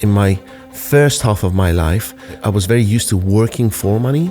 In my first half of my life, I was very used to working for money.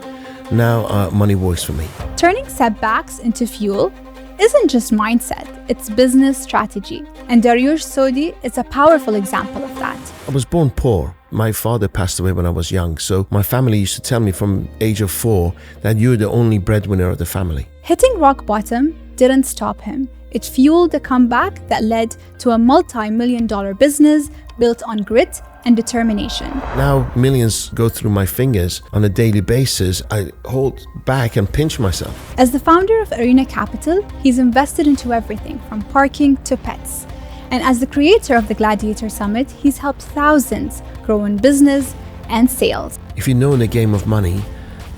Now money works for me. Turning setbacks into fuel isn't just mindset, it's business strategy. And Dariush Soudi is a powerful example of that. I was born poor. My father passed away when I was young, so my family used to tell me from age of 4 that you're the only breadwinner of the family. Hitting rock bottom didn't stop him. It fueled a comeback that led to a multi-million-dollar business built on grit and determination. Now millions go through my fingers on a daily basis. I hold back and pinch myself. As the founder of Arena Capital, he's invested into everything from parking to pets. And as the creator of the Gladiator Summit, he's helped thousands grow in business and sales. If you know in the game of money,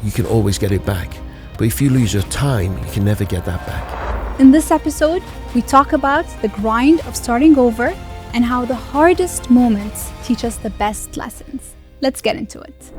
you can always get it back. But if you lose your time, you can never get that back. In this episode, we talk about the grind of starting over and how the hardest moments teach us the best lessons. Let's get into it.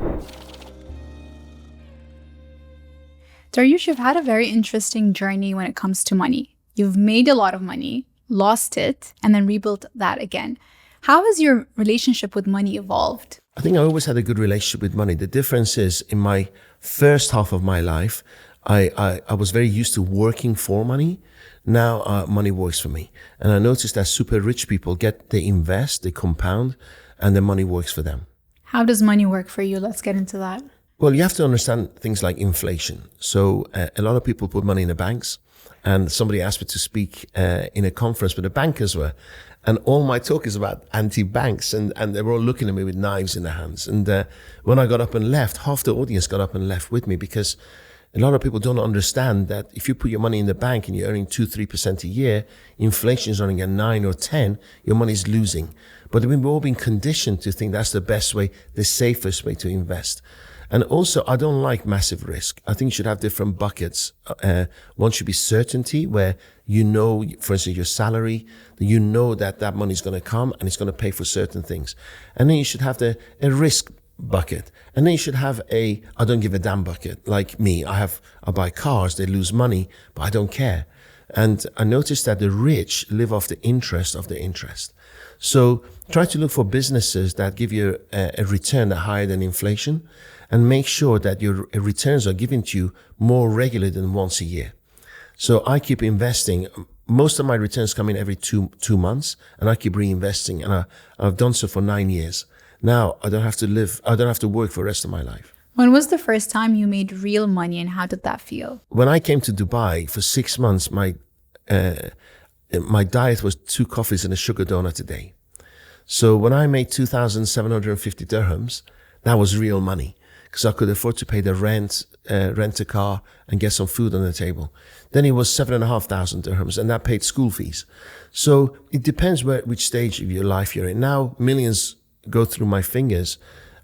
Dariush, you've had a very interesting journey when it comes to money. You've made a lot of money, lost it, and then rebuilt that again. How has your relationship with money evolved? I think I always had a good relationship with money. The difference is in my first half of my life, I was very used to working for money. Now money works for me. And I noticed that super rich people they invest, they compound, and the money works for them. How does money work for you? Let's get into that. Well, you have to understand things like inflation. So a lot of people put money in the banks. And somebody asked me to speak in a conference where the bankers were. And all my talk is about anti-banks. And they were all looking at me with knives in their hands. And when I got up and left, half the audience got up and left with me, because a lot of people don't understand that if you put your money in the bank and you're earning 2-3% a year, inflation is running at 9 or 10, your money is losing. But we've all been conditioned to think that's the best way, the safest way to invest. And also, I don't like massive risk. I think you should have different buckets. One should be certainty, where you know, for instance, your salary, that you know that money is going to come and it's going to pay for certain things. And then you should have a risk bucket. And then you should have I don't give a damn bucket. Like me, I buy cars, they lose money, but I don't care. And I noticed that the rich live off the interest of the interest. So try to look for businesses that give you a return that higher than inflation, and make sure that your returns are given to you more regularly than once a year. So I keep investing. Most of my returns come in every two months, and I keep reinvesting, and I've done so for 9 years. Now I don't have to work for the rest of my life. When was the first time you made real money, and how did that feel? When I came to Dubai for 6 months, my diet was 2 coffees and a sugar donut a day. So when I made 2,750 dirhams, that was real money, because I could afford to pay the rent a car and get some food on the table. Then it was 7,500 dirhams, and that paid school fees. So it depends which stage of your life you're in. Now millions go through my fingers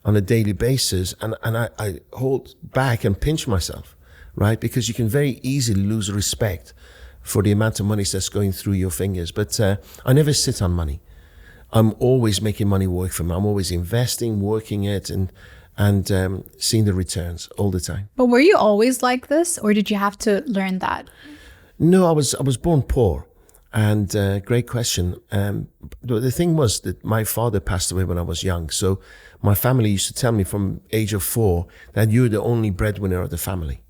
on a daily basis, and I hold back and pinch myself, right? Because you can very easily lose respect for the amount of money that's going through your fingers. But I never sit on money. I'm always making money work for me. I'm always investing, working it, and seeing the returns all the time. But were you always like this, or did you have to learn that? No, I was born poor. And great question. The thing was that my father passed away when I was young. So my family used to tell me from age of 4 that you're the only breadwinner of the family.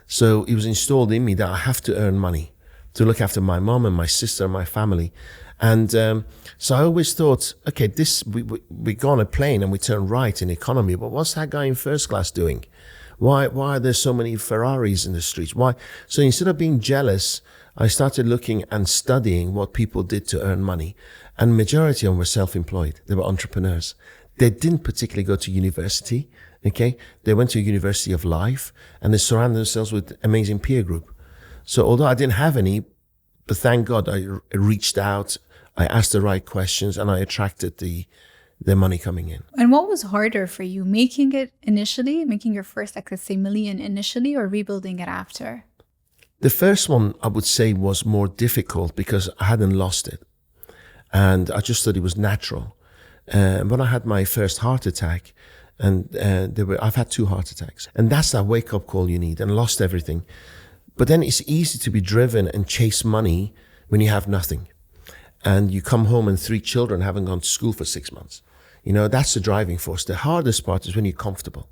So it was installed in me that I have to earn money to look after my mom and my sister and my family. And so I always thought, okay, we go on a plane and we turn right in economy, but what's that guy in first class doing? Why are there so many Ferraris in the streets? Why? So instead of being jealous, I started looking and studying what people did to earn money. And majority of them were self-employed. They were entrepreneurs. They didn't particularly go to university, okay? They went to a university of life, and they surrounded themselves with amazing peer group. So although I didn't have any, but thank God I reached out, I asked the right questions, and I attracted the money coming in. And what was harder for you, making your first, like, let's say, million initially, or rebuilding it after? The first one, I would say, was more difficult because I hadn't lost it. And I just thought it was natural. When I had my first heart attack, and I've had 2 heart attacks, and that's that wake-up call you need, and lost everything. But then it's easy to be driven and chase money when you have nothing. And you come home and 3 children haven't gone to school for 6 months. That's the driving force. The hardest part is when you're comfortable.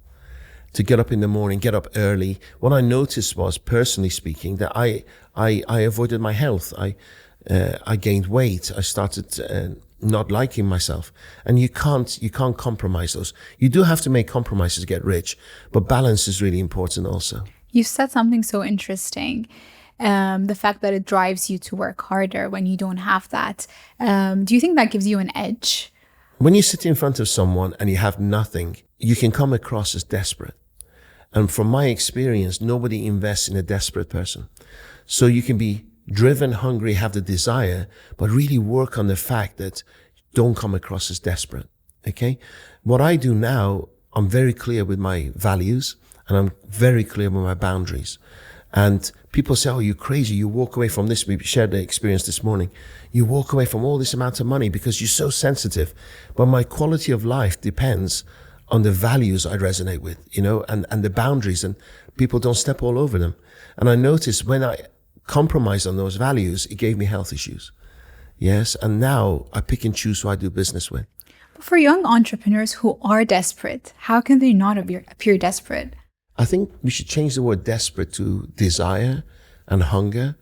To get up in the morning, get up early. What I noticed was, personally speaking, that I avoided my health. I gained weight. I started not liking myself. And you can't compromise those. You do have to make compromises to get rich, but balance is really important also. You said something so interesting. The fact that it drives you to work harder when you don't have that. Do you think that gives you an edge? When you sit in front of someone and you have nothing, you can come across as desperate. And from my experience, nobody invests in a desperate person. So you can be driven, hungry, have the desire, but really work on the fact that don't come across as desperate. Okay? What I do now, I'm very clear with my values and I'm very clear with my boundaries. And people say, oh, you're crazy. You walk away from this. We shared the experience this morning. You walk away from all this amount of money because you're so sensitive. But my quality of life depends on the values I resonate with, and the boundaries, and people don't step all over them. And I noticed when I compromised on those values, it gave me health issues. Yes. And now I pick and choose who I do business with. But for young entrepreneurs who are desperate, how can they not appear desperate? I think we should change the word desperate to desire and hunger.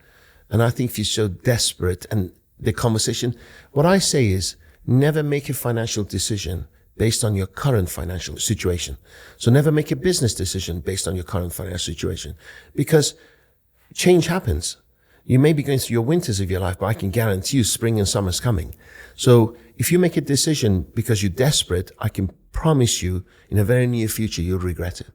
And I think if you're so desperate and the conversation, what I say is never make a financial decision based on your current financial situation. So never make a business decision based on your current financial situation, because change happens. You may be going through your winters of your life, but I can guarantee you spring and summer's coming. So if you make a decision because you're desperate, I can promise you in a very near future, you'll regret it.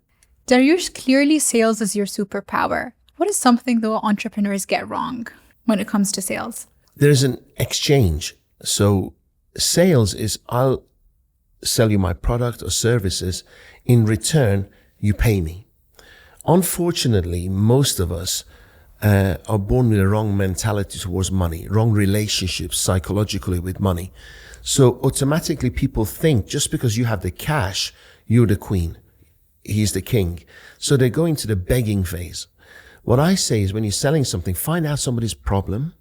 Dariush, clearly sales is your superpower. What is something though entrepreneurs get wrong when it comes to sales? There's an exchange. So sales is I'll sell you my product or services. In return, you pay me. Unfortunately, most of us are born with a wrong mentality towards money, wrong relationships psychologically with money. So automatically people think just because you have the cash, you're the queen. He's the king. So they go into the begging phase. What I say is when you're selling something, find out somebody's problem,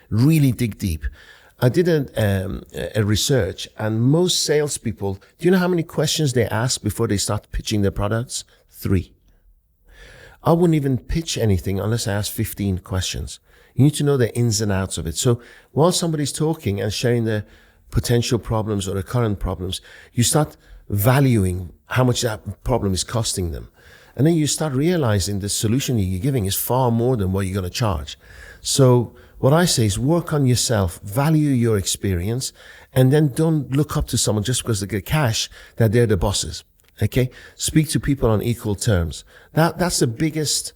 really dig deep. I did a research, and most salespeople, do you know how many questions they ask before they start pitching their products? 3. I wouldn't even pitch anything unless I asked 15 questions. You need to know the ins and outs of it. So while somebody's talking and sharing their potential problems or the current problems, you start valuing how much that problem is costing them. And then you start realizing the solution you're giving is far more than what you're going to charge. So what I say is work on yourself, value your experience, and then don't look up to someone just because they get cash that they're the bosses. Okay? Speak to people on equal terms. That's the biggest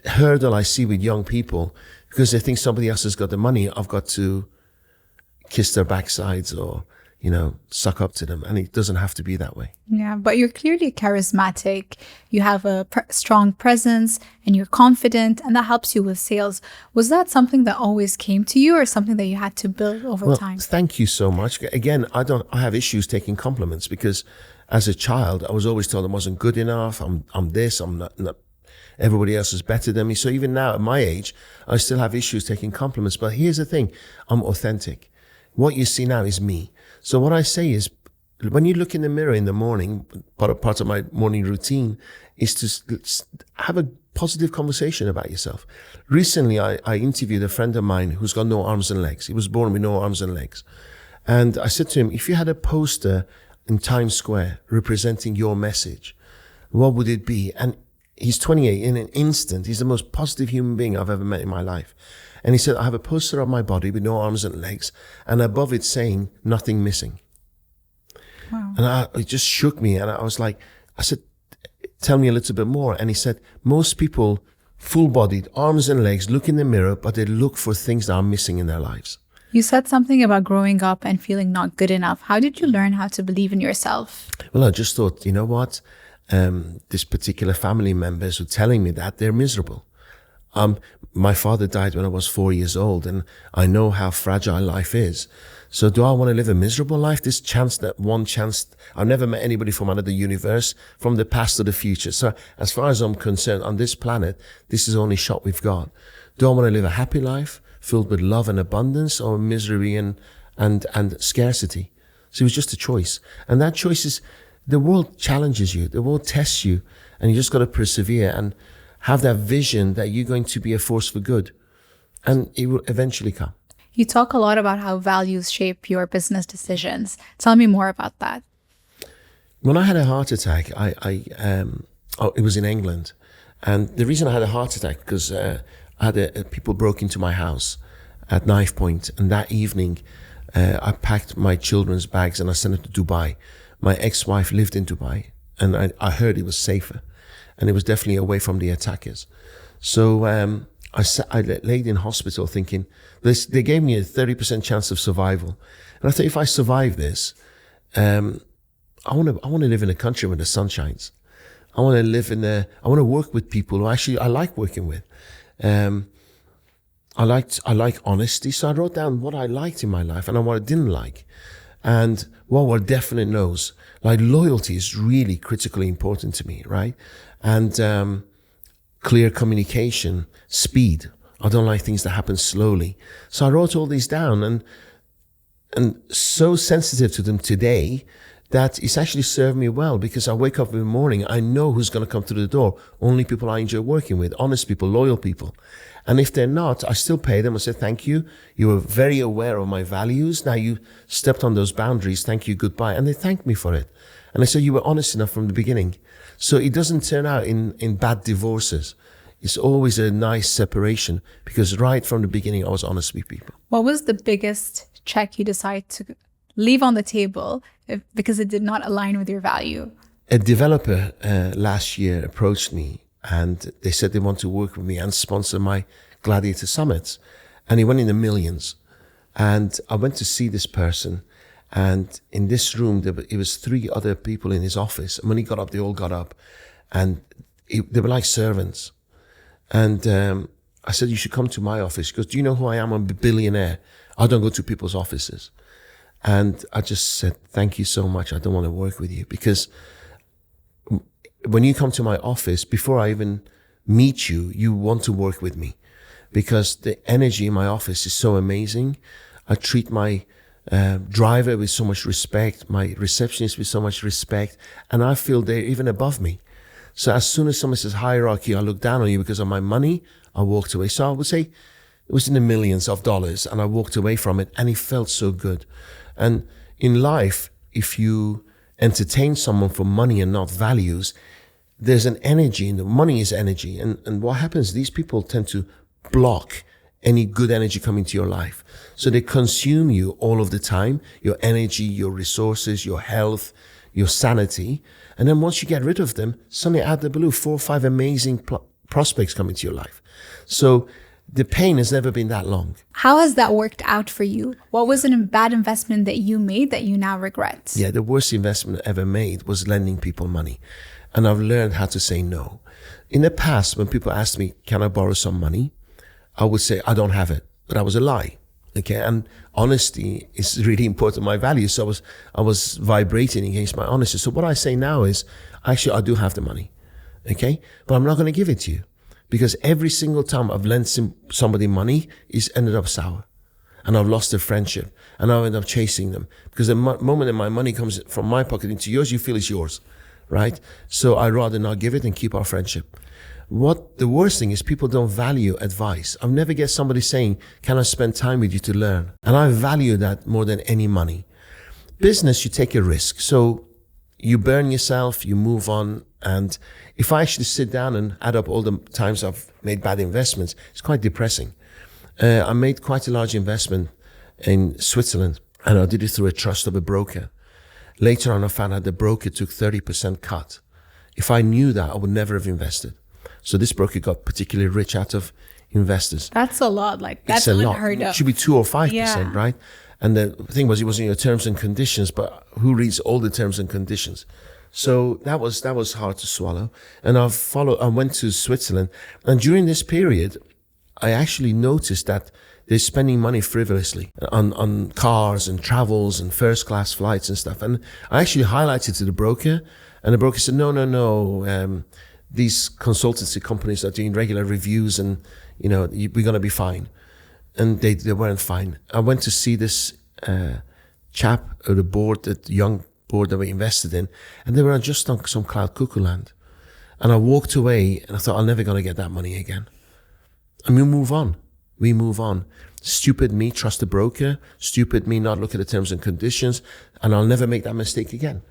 hurdle I see with young people, because they think somebody else has got the money. I've got to kiss their backsides or, suck up to them. And it doesn't have to be that way. Yeah, but you're clearly charismatic. You have a strong presence and you're confident, and that helps you with sales. Was that something that always came to you or something that you had to build over time? Thank you so much. Again, I have issues taking compliments because as a child, I was always told I wasn't good enough. I'm this, I'm not, everybody else is better than me. So even now at my age, I still have issues taking compliments. But here's the thing, I'm authentic. What you see now is me. So what I say is, when you look in the mirror in the morning, part of my morning routine is to have a positive conversation about yourself. Recently, I interviewed a friend of mine who's got no arms and legs. He was born with no arms and legs. And I said to him, if you had a poster in Times Square representing your message, what would it be? And he's 28. In an instant, he's the most positive human being I've ever met in my life. And he said, I have a poster of my body with no arms and legs, and above it saying, nothing missing. Wow. And it just shook me. And I said, tell me a little bit more. And he said, most people, full-bodied, arms and legs, look in the mirror, but they look for things that are missing in their lives. You said something about growing up and feeling not good enough. How did you learn how to believe in yourself? Well, I just thought, you know what? This particular family members were telling me that they're miserable. My father died when I was 4 years old, and I know how fragile life is. So do I want to live a miserable life? One chance, I've never met anybody from another universe, from the past to the future. So as far as I'm concerned, on this planet, this is the only shot we've got. Do I want to live a happy life filled with love and abundance, or misery and scarcity? So it was just a choice. And that choice is, the world challenges you, the world tests you, and you just got to persevere and have that vision that you're going to be a force for good. And it will eventually come. You talk a lot about how values shape your business decisions. Tell me more about that. When I had a heart attack, it was in England. And the reason I had a heart attack, because people broke into my house at knife point. And that evening, I packed my children's bags and I sent them to Dubai. My ex-wife lived in Dubai, and I heard it was safer, and it was definitely away from the attackers. So I laid in hospital thinking, they gave me a 30% chance of survival. And I thought, if I survive this, I want to live in a country where the sun shines. I want to work with people who actually I like working with. I like honesty. So I wrote down what I liked in my life and what I didn't like. And what were definite no's. Like loyalty is really critically important to me, right? And clear communication, speed. I don't like things that happen slowly. So I wrote all these down and so sensitive to them today that it's actually served me well, because I wake up in the morning, I know who's going to come through the door. Only people I enjoy working with, honest people, loyal people. And if they're not, I still pay them. I say, thank you. You were very aware of my values. Now you stepped on those boundaries. Thank you. Goodbye. And they thank me for it. And I say, you were honest enough from the beginning. So it doesn't turn out in bad divorces. It's always a nice separation, because right from the beginning, I was honest with people. What was the biggest check you decided to leave on the table because it did not align with your value? A developer last year approached me, and they said they want to work with me and sponsor my Gladiator summits. And he went in the millions. And I went to see this person. And in this room, it was 3 other people in his office. And when he got up, they all got up. And they were like servants. And I said, you should come to my office. He goes, do you know who I am? I'm a billionaire. I don't go to people's offices. And I just said, thank you so much. I don't want to work with you, because when you come to my office, before I even meet you, you want to work with me, because the energy in my office is so amazing. I treat my driver with so much respect, my receptionist with so much respect, and I feel they're even above me. So as soon as someone says hierarchy, I look down on you because of my money, I walked away. So I would say it was in the millions of dollars, and I walked away from it, and it felt so good. And in life, if you entertain someone for money and not values, there's an energy, and the money is energy. And what happens, these people tend to block any good energy coming to your life. So they consume you all of the time, your energy, your resources, your health, your sanity. And then once you get rid of them, suddenly out of the blue, 4 or 5 amazing prospects come into your life. So the pain has never been that long. How has that worked out for you? What was a bad investment that you made that you now regret? Yeah, the worst investment I ever made was lending people money. And I've learned how to say no. In the past, when people asked me, can I borrow some money? I would say, I don't have it. But that was a lie. Okay. And honesty is really important to my values. So I was vibrating against my honesty. So what I say now is, actually, I do have the money. Okay. But I'm not going to give it to you, because every single time I've lent somebody money, it's ended up sour. And I've lost their friendship. And I end up chasing them. Because the moment that my money comes from my pocket into yours, you feel it's yours. Right? So I'd rather not give it and keep our friendship. What the worst thing is, people don't value advice. I've never get somebody saying, can I spend time with you to learn? And I value that more than any money. Business, you take a risk. So you burn yourself, you move on. And if I actually sit down and add up all the times I've made bad investments, it's quite depressing. I made quite a large investment in Switzerland, and I did it through a trust of a broker. Later on, I found out the broker took 30% cut. If I knew that, I would never have invested. So this broker got particularly rich out of investors. That's a lot. Like, that's unheard of. It should be 2 or 5%, right? And the thing was, it was in your terms and conditions, but who reads all the terms and conditions? So that was hard to swallow. And I went to Switzerland, and during this period, I actually noticed that they're spending money frivolously on cars and travels and first class flights and stuff. And I actually highlighted to the broker, and the broker said, no. These consultancy companies are doing regular reviews, and, we're going to be fine. And they weren't fine. I went to see this chap or the board, that young board that we invested in, and they were just on some cloud cuckoo land. And I walked away and I thought, I'm never going to get that money again. And we move on. We move on. Stupid me, trust a broker. Stupid me, not look at the terms and conditions. And I'll never make that mistake again.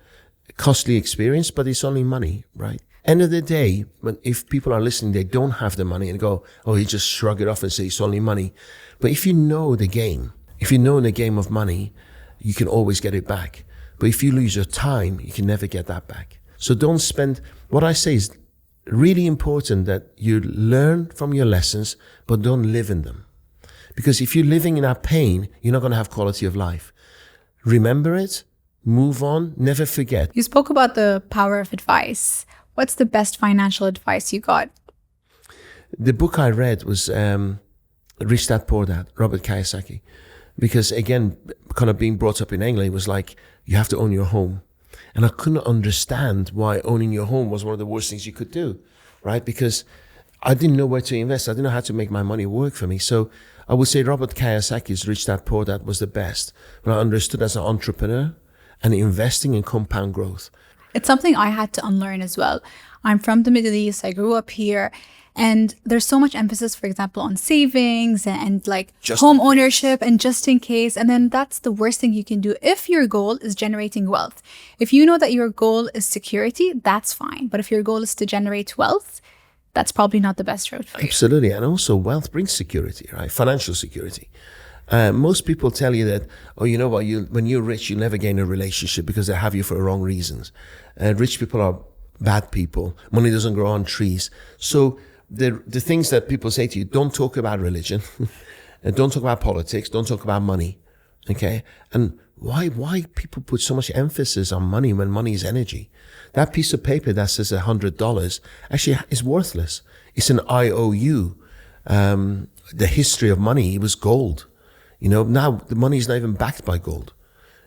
Costly experience, but it's only money, right? End of the day, if people are listening, they don't have the money and go, oh, you just shrug it off and say it's only money. But if you know the game, if you know the game of money, you can always get it back. But if you lose your time, you can never get that back. So don't spend, what I say is really important that you learn from your lessons, but don't live in them. Because if you're living in that pain, you're not going to have quality of life. Remember it, move on, never forget. You spoke about the power of advice. What's the best financial advice you got? The book I read was Rich Dad Poor Dad, Robert Kiyosaki. Because again, kind of being brought up in England, it was like, you have to own your home. And I couldn't understand why owning your home was one of the worst things you could do, right? Because I didn't know where to invest. I didn't know how to make my money work for me. So I would say Robert Kiyosaki's Rich Dad Poor Dad was the best. When I understood as an entrepreneur and investing in compound growth. It's something I had to unlearn as well. I'm from the Middle East. I grew up here. And there's so much emphasis, for example, on savings and like home ownership and just in case. And then that's the worst thing you can do if your goal is generating wealth. If you know that your goal is security, that's fine. But if your goal is to generate wealth, that's probably not the best route for you. Absolutely. And also wealth brings security, right? Financial security. Most people tell you that, oh, you know what, when you're rich, you'll never gain a relationship because they have you for the wrong reasons. Rich people are bad people. Money doesn't grow on trees. So the things that people say to you, don't talk about religion, don't talk about politics, don't talk about money, okay? And why people put so much emphasis on money when money is energy? That piece of paper that says $100 actually is worthless. It's an IOU. The history of money, it was gold. You know, now the money is not even backed by gold.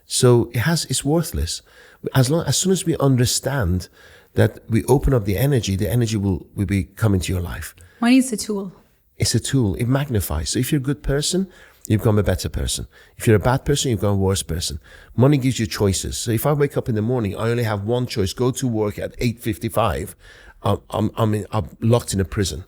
So it's worthless. As soon as we understand that we open up the energy will be coming to your life. Money is a tool. It's a tool. It magnifies. So if you're a good person, you become a better person. If you're a bad person, you become a worse person. Money gives you choices. So if I wake up in the morning, I only have one choice: go to work at 8:55. I'm locked in a prison.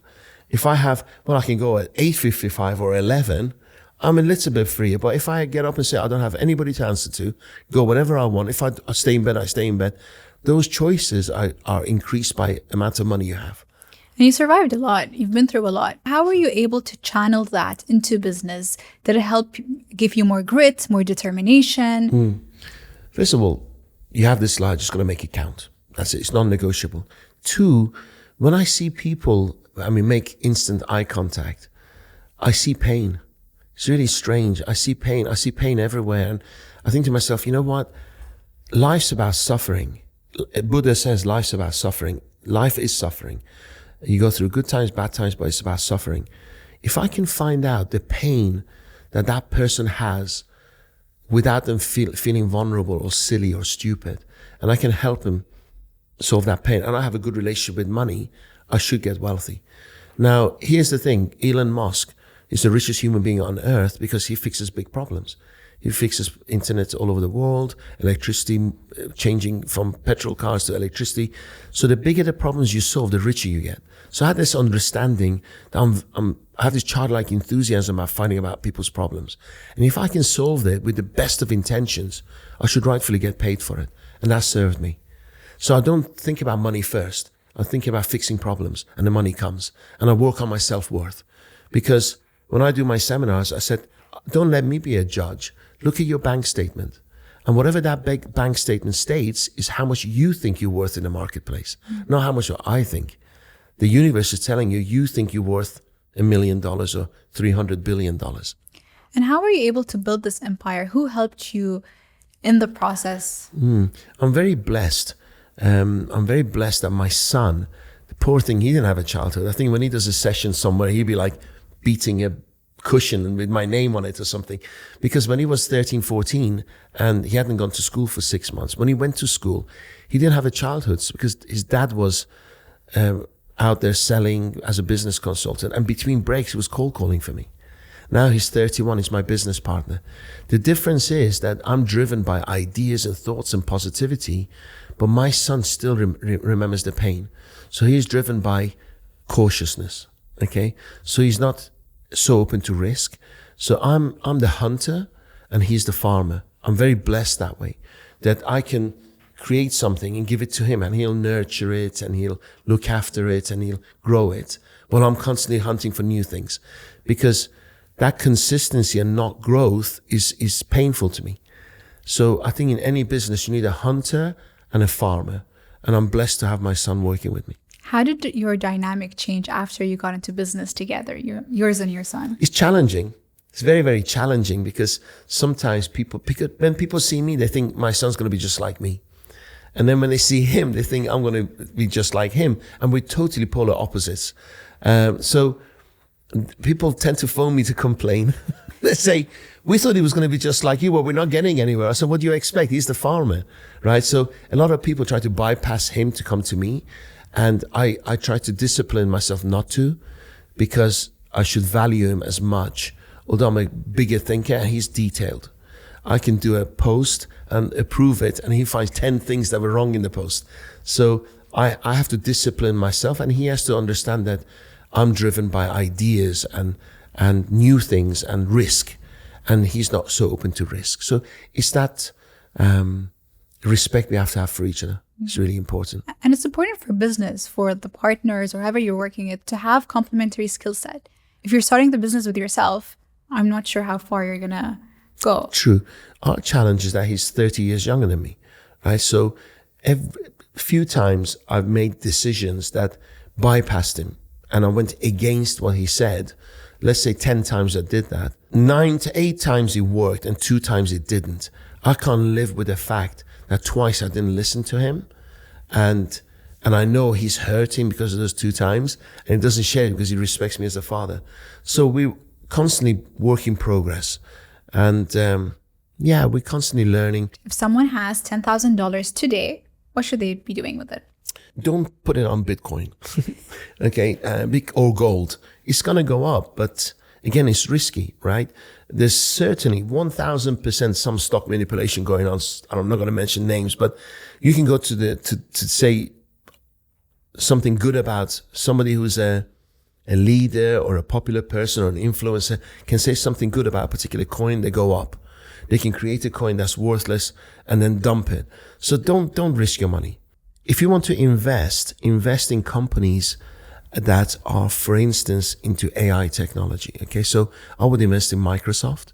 If I have, I can go at 8:55 or 11. I'm a little bit freer. But if I get up and say I don't have anybody to answer to, go whenever I want. If I stay in bed, I stay in bed. Those choices are increased by the amount of money you have. And you survived a lot. You've been through a lot. How were you able to channel that into business? Did it help give you more grit, more determination? First of all, you have this life, just got to make it count. That's it. It's non-negotiable. Two, when I see people, make instant eye contact, I see pain. It's really strange. I see pain. I see pain everywhere. And I think to myself, you know what? Life's about suffering. Buddha says life's about suffering. Life is suffering. You go through good times, bad times, but it's about suffering. If I can find out the pain that person has without them feeling vulnerable or silly or stupid, and I can help them solve that pain, and I have a good relationship with money, I should get wealthy. Now, here's the thing. Elon Musk is the richest human being on earth because he fixes big problems. He fixes internet all over the world, electricity, changing from petrol cars to electricity. So the bigger the problems you solve, the richer you get. So I had this understanding that I have this childlike enthusiasm about finding out people's problems. And if I can solve it with the best of intentions, I should rightfully get paid for it. And that served me. So I don't think about money first. I think about fixing problems, and the money comes. And I work on my self-worth. Because when I do my seminars, I said, don't let me be a judge. Look at your bank statement. And whatever that bank statement states is how much you think you're worth in the marketplace, not how much I think. The universe is telling you, you think you're worth $1 million or $300 billion. And how were you able to build this empire? Who helped you in the process? I'm very blessed. I'm very blessed that my son, the poor thing, he didn't have a childhood. I think when he does a session somewhere, he'd be like beating a cushion with my name on it or something. Because when he was 13, 14, and he hadn't gone to school for 6 months, when he went to school, he didn't have a childhood because his dad was out there selling as a business consultant. And between breaks, he was cold calling for me. Now he's 31, he's my business partner. The difference is that I'm driven by ideas and thoughts and positivity, but my son still remembers the pain. So he's driven by cautiousness, okay? So he's not so open to risk. So I'm the hunter and he's the farmer. I'm very blessed that way, that I can create something and give it to him and he'll nurture it and he'll look after it and he'll grow it. While I'm constantly hunting for new things, because that consistency and not growth is painful to me. So I think in any business, you need a hunter and a farmer. And I'm blessed to have my son working with me. How did your dynamic change after you got into business together, yours and your son? It's challenging. It's very, very challenging because sometimes when people see me, they think my son's going to be just like me. And then when they see him, they think I'm going to be just like him. And we're totally polar opposites. So people tend to phone me to complain. They say, we thought he was going to be just like you, but we're not getting anywhere. I said, what do you expect? He's the farmer, right? So a lot of people try to bypass him to come to me. And I try to discipline myself not to, because I should value him as much. Although I'm a bigger thinker and he's detailed. I can do a post and approve it, and he finds 10 things that were wrong in the post. So I have to discipline myself, and he has to understand that I'm driven by ideas and new things and risk, and he's not so open to risk. So it's that respect we have to have for each other. It's really important. And it's important for business, for the partners or whoever you're working with, to have complementary skill set. If you're starting the business with yourself, I'm not sure how far you're going to go. True. Our challenge is that he's 30 years younger than me, right? So few times I've made decisions that bypassed him and I went against what he said. Let's say 10 times I did that. 9 to 8 times it worked and 2 times it didn't. I can't live with the fact that twice I didn't listen to him. And I know he's hurting because of those 2 times, and he doesn't share it because he respects me as a father. So we constantly work in progress. And we're constantly learning. If someone has $10,000 today, what should they be doing with it? Don't put it on Bitcoin, okay, or gold. It's going to go up, but again, it's risky, right? There's certainly 1,000% some stock manipulation going on. I'm not going to mention names, but you can go to say something good about somebody who's a leader or a popular person or an influencer, can say something good about a particular coin, they go up. They can create a coin that's worthless and then dump it. So don't risk your money. If you want to invest in companies that are, for instance, into AI technology. Okay, so I would invest in Microsoft.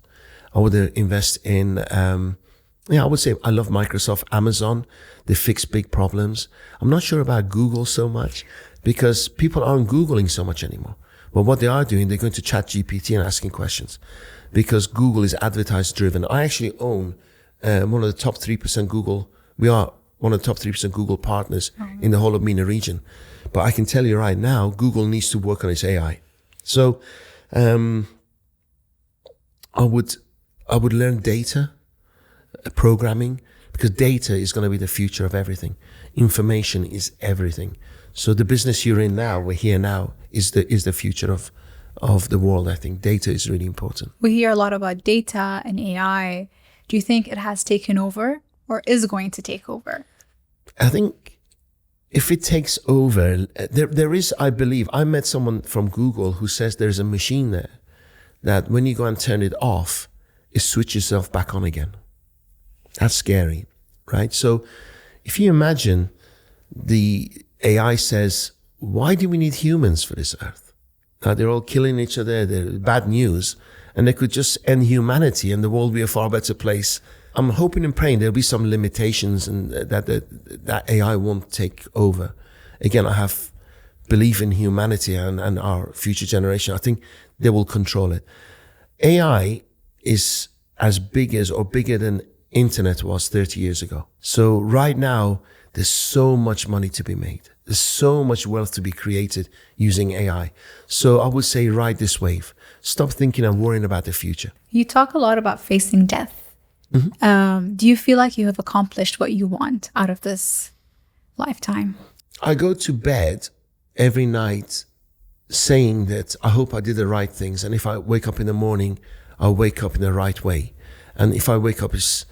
I would invest in, I would say I love Microsoft, Amazon. They fix big problems. I'm not sure about Google so much because people aren't Googling so much anymore. But what they are doing, they're going to ChatGPT and asking questions because Google is advertised driven. I actually own one of the top 3% Google. We are one of the top 3% Google partners in the whole of MENA region. But I can tell you right now, Google needs to work on its AI. So I would learn data, programming, because data is going to be the future of everything. Information is everything. So the business you're in now, we're here now, is the future of the world. I think data is really important. We hear a lot about data and AI. Do you think it has taken over or is going to take over? I think if it takes over, there is, I believe, I met someone from Google who says there's a machine there that when you go and turn it off, it switches itself back on again. That's scary, right? So if you imagine the AI says, why do we need humans for this earth? Now they're all killing each other, they're bad news, and they could just end humanity and the world will be a far better place. I'm hoping and praying there'll be some limitations and that AI won't take over. Again, I have belief in humanity and our future generation. I think they will control it. AI is as big as or bigger than internet was 30 years ago. So right now, there's so much money to be made. There's so much wealth to be created using AI. So I would say ride this wave. Stop thinking and worrying about the future. You talk a lot about facing death. Mm-hmm. Do you feel like you have accomplished what you want out of this lifetime? I go to bed every night saying that I hope I did the right things. And if I wake up in the morning, I'll wake up in the right way. And if I wake up, it's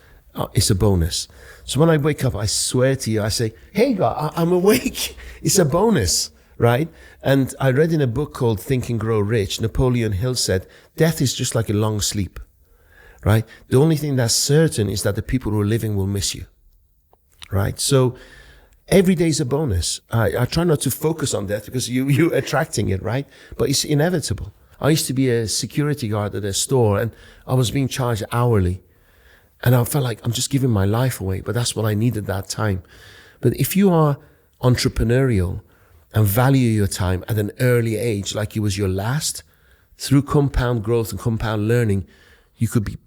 a bonus. So when I wake up, I swear to you, I say, hey, God, I'm awake. It's a bonus, right? And I read in a book called Think and Grow Rich, Napoleon Hill said, death is just like a long sleep, right? The only thing that's certain is that the people who are living will miss you, right? So every day is a bonus. I try not to focus on death because you're attracting it, right? But it's inevitable. I used to be a security guard at a store and I was being charged hourly. And I felt like I'm just giving my life away, but that's what I needed that time. But if you are entrepreneurial and value your time at an early age, like it was your last, through compound growth and compound learning, you could be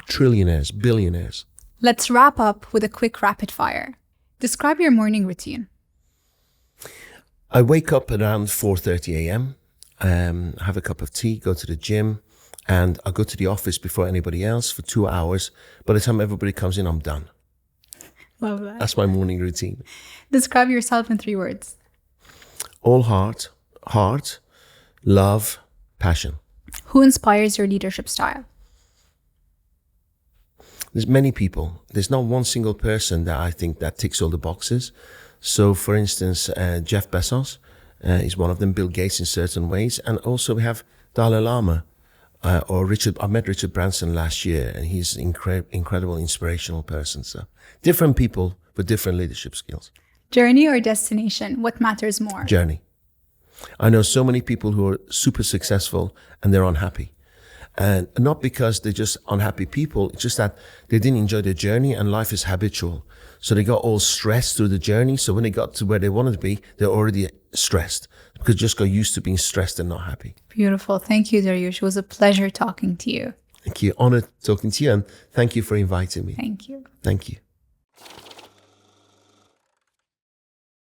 trillionaires, billionaires. Let's wrap up with a quick rapid fire. Describe your morning routine. I wake up around 4:30 a.m., have a cup of tea, go to the gym, and I go to the office before anybody else for 2 hours. By the time everybody comes in, I'm done. Love that. That's my morning routine. Describe yourself in 3 words. All heart, love, passion. Who inspires your leadership style? There's many people. There's not one single person that I think that ticks all the boxes. So, for instance, Jeff Bezos is one of them, Bill Gates in certain ways. And also we have Dalai Lama or Richard. I met Richard Branson last year and he's an incredible, inspirational person. So different people with different leadership skills. Journey or destination? What matters more? Journey. I know so many people who are super successful and they're unhappy. And not because they're just unhappy people, it's just that they didn't enjoy their journey and life is habitual. So they got all stressed through the journey. So when they got to where they wanted to be, they're already stressed because they just got used to being stressed and not happy. Beautiful. Thank you, Dariush. It was a pleasure talking to you. Thank you. Honored talking to you and thank you for inviting me. Thank you. Thank you.